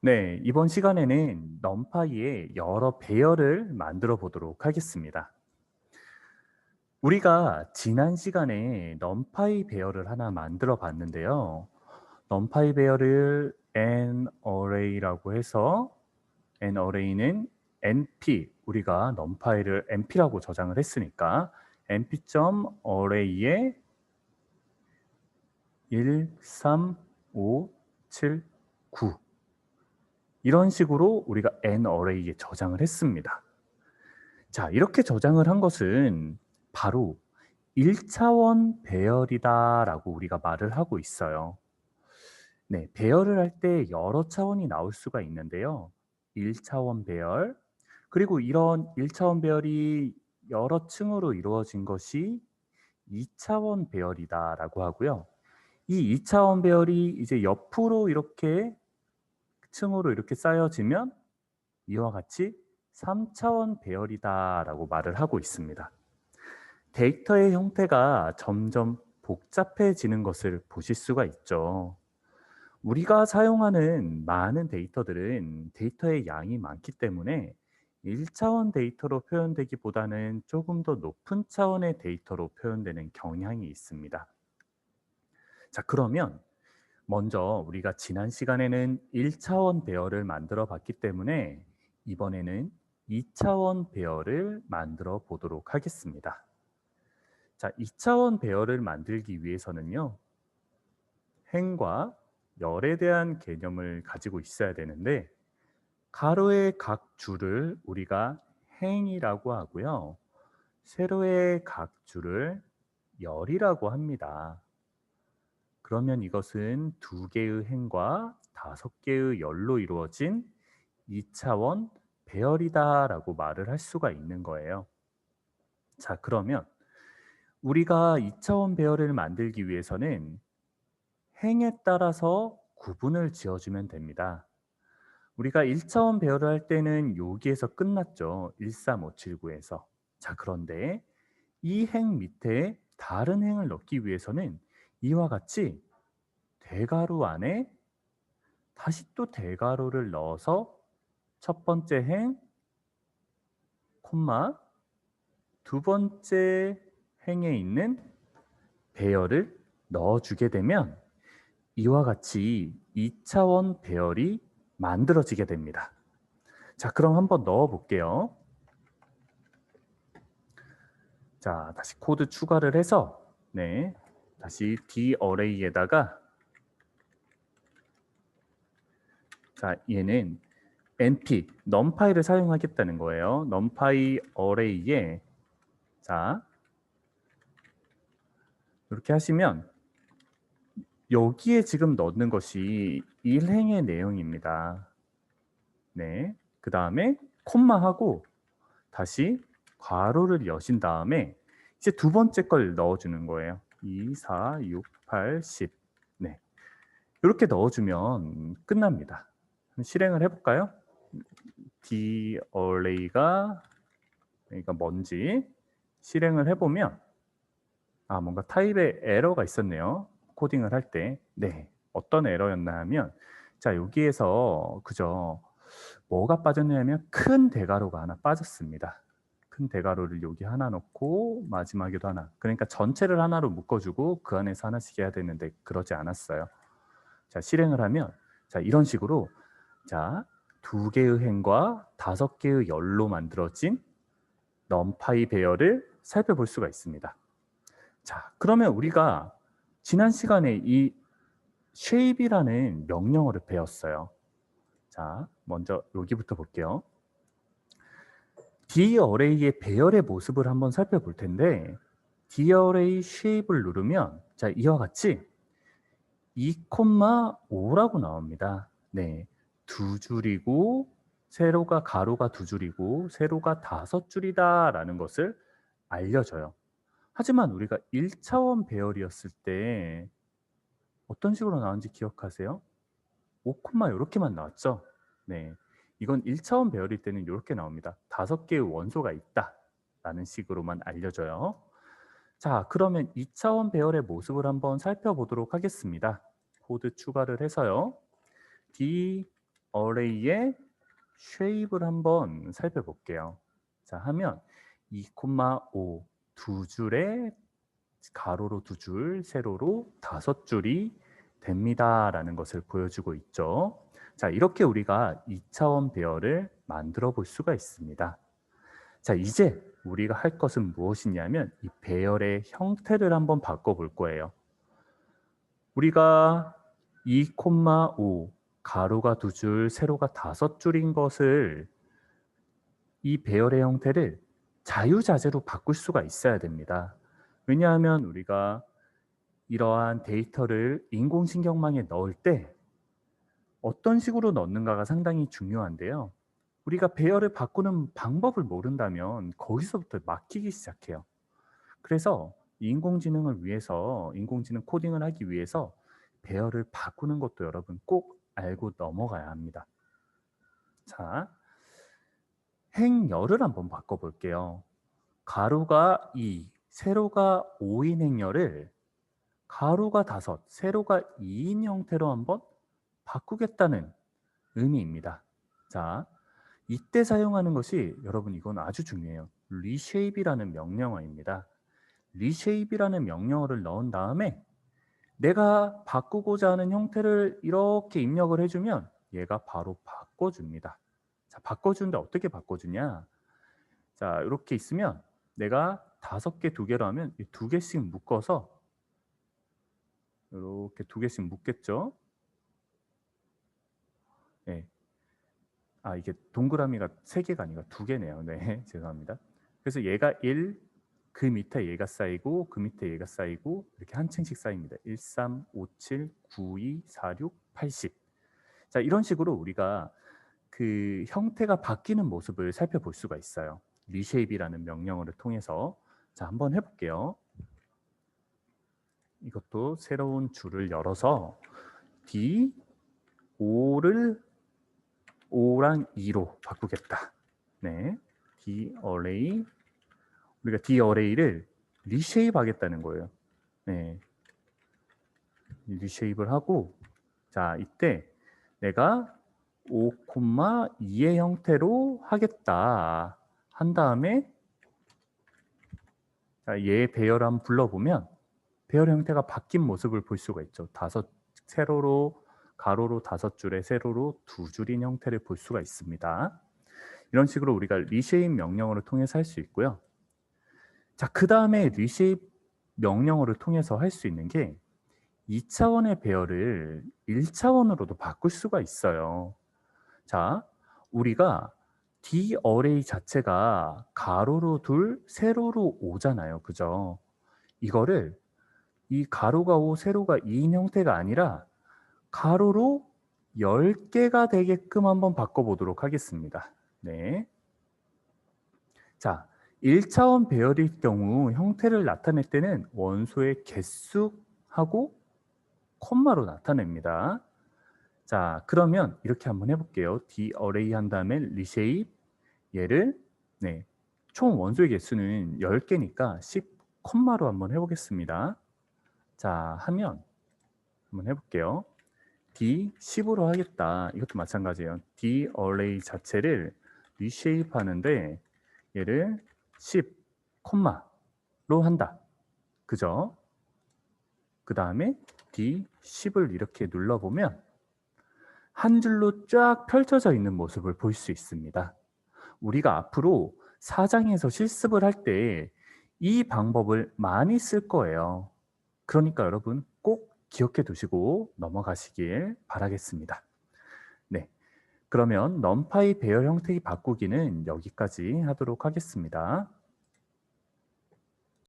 네, 이번 시간에는 넘파이의 여러 배열을 만들어 보도록 하겠습니다. 우리가 지난 시간에 넘파이 배열을 하나 만들어 봤는데요. 넘파이 배열을 nArray라고 해서 nArray는 np, 우리가 넘파이를 np라고 저장을 했으니까 np.array에 1, 3, 5, 7, 9 이런 식으로 우리가 nArray에 저장을 했습니다. 자, 이렇게 저장을 한 것은 바로 1차원 배열이다라고 우리가 말을 하고 있어요. 네, 배열을 할 때 여러 차원이 나올 수가 있는데요. 1차원 배열, 그리고 이런 1차원 배열이 여러 층으로 이루어진 것이 2차원 배열이다라고 하고요. 이 2차원 배열이 이제 옆으로 이렇게 층으로 이렇게 쌓여지면 이와 같이 3차원 배열이다라고 말을 하고 있습니다. 데이터의 형태가 점점 복잡해지는 것을 보실 수가 있죠. 우리가 사용하는 많은 데이터들은 데이터의 양이 많기 때문에 1차원 데이터로 표현되기보다는 조금 더 높은 차원의 데이터로 표현되는 경향이 있습니다. 자, 그러면 먼저 우리가 지난 시간에는 1차원 배열을 만들어 봤기 때문에 이번에는 2차원 배열을 만들어 보도록 하겠습니다. 자, 2차원 배열을 만들기 위해서는요, 행과 열에 대한 개념을 가지고 있어야 되는데, 가로의 각 줄을 우리가 행이라고 하고요, 세로의 각 줄을 열이라고 합니다. 그러면 이것은 2개의 행과 5개의 열로 이루어진 2차원 배열이다라고 말을 할 수가 있는 거예요. 자, 그러면 우리가 2차원 배열을 만들기 위해서는 행에 따라서 구분을 지어주면 됩니다. 우리가 1차원 배열을 할 때는 여기에서 끝났죠. 13579에서. 자, 그런데 이 행 밑에 다른 행을 넣기 위해서는 이와 같이 대괄호 안에 다시 또 대괄호를 넣어서 첫 번째 행, 콤마, 두 번째 행에 있는 배열을 넣어주게 되면 이와 같이 2차원 배열이 만들어지게 됩니다. 자, 그럼 한번 넣어 볼게요. 자, 다시 코드 추가를 해서 네, 다시 darray에다가 자, 얘는 np, numpy를 사용하겠다는 거예요. numpy array에 자, 이렇게 하시면 여기에 지금 넣는 것이 1행의 내용입니다. 네, 그 다음에 콤마하고 다시 괄호를 여신 다음에 이제 두 번째 걸 넣어주는 거예요. 2, 4, 6, 8, 10. 네, 이렇게 넣어주면 끝납니다. 그럼 실행을 해볼까요? darray가 그러니까 뭔지 실행을 해보면 뭔가 타입에 에러가 있었네요. 코딩을 할 때. 네, 어떤 에러였나 하면 자, 여기에서 그죠, 뭐가 빠졌냐면 큰 대괄호가 하나 빠졌습니다. 큰 대괄호를 여기 하나 넣고 마지막에도 하나, 그러니까 전체를 하나로 묶어주고 그 안에서 하나씩 해야 되는데 그러지 않았어요. 자, 실행을 하면 자, 이런 식으로 자, 2개의 행과 5개의 열로 만들어진 넘파이 배열을 살펴볼 수가 있습니다. 자, 그러면 우리가 지난 시간에 이 shape이라는 명령어를 배웠어요. 자, 먼저 여기부터 볼게요. darray의 배열의 모습을 한번 살펴볼 텐데 darray shape을 누르면 자, 이와 같이 2,5라고 나옵니다. 네, 두 줄이고 세로가 가로가 두 줄이고 세로가 5줄이다 라는 것을 알려줘요. 하지만 우리가 1차원 배열이었을 때 어떤 식으로 나왔는지 기억하세요? 5, 이렇게만 나왔죠? 네, 이건 1차원 배열일 때는 이렇게 나옵니다. 5개의 원소가 있다 라는 식으로만 알려줘요. 자, 그러면 2차원 배열의 모습을 한번 살펴보도록 하겠습니다. 코드 추가를 해서요. 어레이의 shape를 한번 살펴볼게요. 자, 하면 2,5 두 줄에 가로로 두 줄, 세로로 5줄이 됩니다라는 것을 보여주고 있죠. 자, 이렇게 우리가 2차원 배열을 만들어 볼 수가 있습니다. 자, 이제 우리가 할 것은 무엇이냐면 이 배열의 형태를 한번 바꿔볼 거예요. 우리가 2,5 가로가 두 줄, 세로가 5줄인 것을 이 배열의 형태를 자유자재로 바꿀 수가 있어야 됩니다. 왜냐하면 우리가 이러한 데이터를 인공신경망에 넣을 때 어떤 식으로 넣는가가 상당히 중요한데요. 우리가 배열을 바꾸는 방법을 모른다면 거기서부터 막히기 시작해요. 그래서 인공지능을 위해서, 인공지능 코딩을 하기 위해서 배열을 바꾸는 것도 여러분 꼭 알고 넘어가야 합니다. 자, 행열을 한번 바꿔볼게요. 가로가 2, 세로가 5인 행열을 가로가 5, 세로가 2인 형태로 한번 바꾸겠다는 의미입니다. 자, 이때 사용하는 것이 여러분 이건 아주 중요해요. reshape이라는 명령어입니다. reshape이라는 명령어를 넣은 다음에 내가 바꾸고자 하는 형태를 이렇게 입력을 해주면 얘가 바로 바꿔줍니다. 자, 바꿔주는데 어떻게 바꿔주냐? 자, 이렇게 있으면 내가 5개 2개로 하면 2개씩 묶어서 이렇게 2개씩 묶겠죠? 네. 아, 이게 동그라미가 3개가 아니라 2개네요. 네, 죄송합니다. 그래서 얘가 1, 그 밑에 얘가 쌓이고 그 밑에 얘가 쌓이고 이렇게 한 층씩 쌓입니다. 1, 3, 5, 7, 9, 2, 4, 6, 80. 자, 이런 식으로 우리가 그 형태가 바뀌는 모습을 살펴볼 수가 있어요. reshape이라는 명령어를 통해서. 자, 한번 해볼게요. 이것도 새로운 줄을 열어서 D, 5를 5랑 2로 바꾸겠다. 네, D array. 우리가 D array를 reshape 하겠다는 거예요. 네, reshape를 하고, 자, 이때 내가 5,2의 형태로 하겠다 한 다음에 자, 얘 배열을 한번 불러보면 배열 형태가 바뀐 모습을 볼 수가 있죠. 세로로 가로로 5줄에 세로로 2줄인 형태를 볼 수가 있습니다. 이런 식으로 우리가 reshape 명령어를 통해서 할 수 있고요. 자, 그 다음에 reshape 명령어를 통해서 할 수 있는 게 2차원의 배열을 1차원으로도 바꿀 수가 있어요. 자, 우리가 D array 자체가 가로로 2, 세로로 5잖아요. 그죠? 이거를 이 가로가 5, 세로가 2인 형태가 아니라 가로로 10개가 되게끔 한번 바꿔보도록 하겠습니다. 네. 자, 1차원 배열일 경우 형태를 나타낼 때는 원소의 개수하고 콤마로 나타냅니다. 자, 그러면 이렇게 한번 해볼게요. D array 한 다음에 reshape 얘를 네, 총 원소의 개수는 10개니까 10 콤마로 한번 해보겠습니다. 자, 하면 한번 해볼게요. D 10으로 하겠다. 이것도 마찬가지예요. D array 자체를 reshape 하는데 얘를 10 콤마로 한다. 그죠? 그 다음에 D 10을 이렇게 눌러보면 한 줄로 쫙 펼쳐져 있는 모습을 볼 수 있습니다. 우리가 앞으로 사장에서 실습을 할 때 이 방법을 많이 쓸 거예요. 그러니까 여러분 꼭 기억해 두시고 넘어가시길 바라겠습니다. 네, 그러면 numpy 배열 형태 바꾸기는 여기까지 하도록 하겠습니다.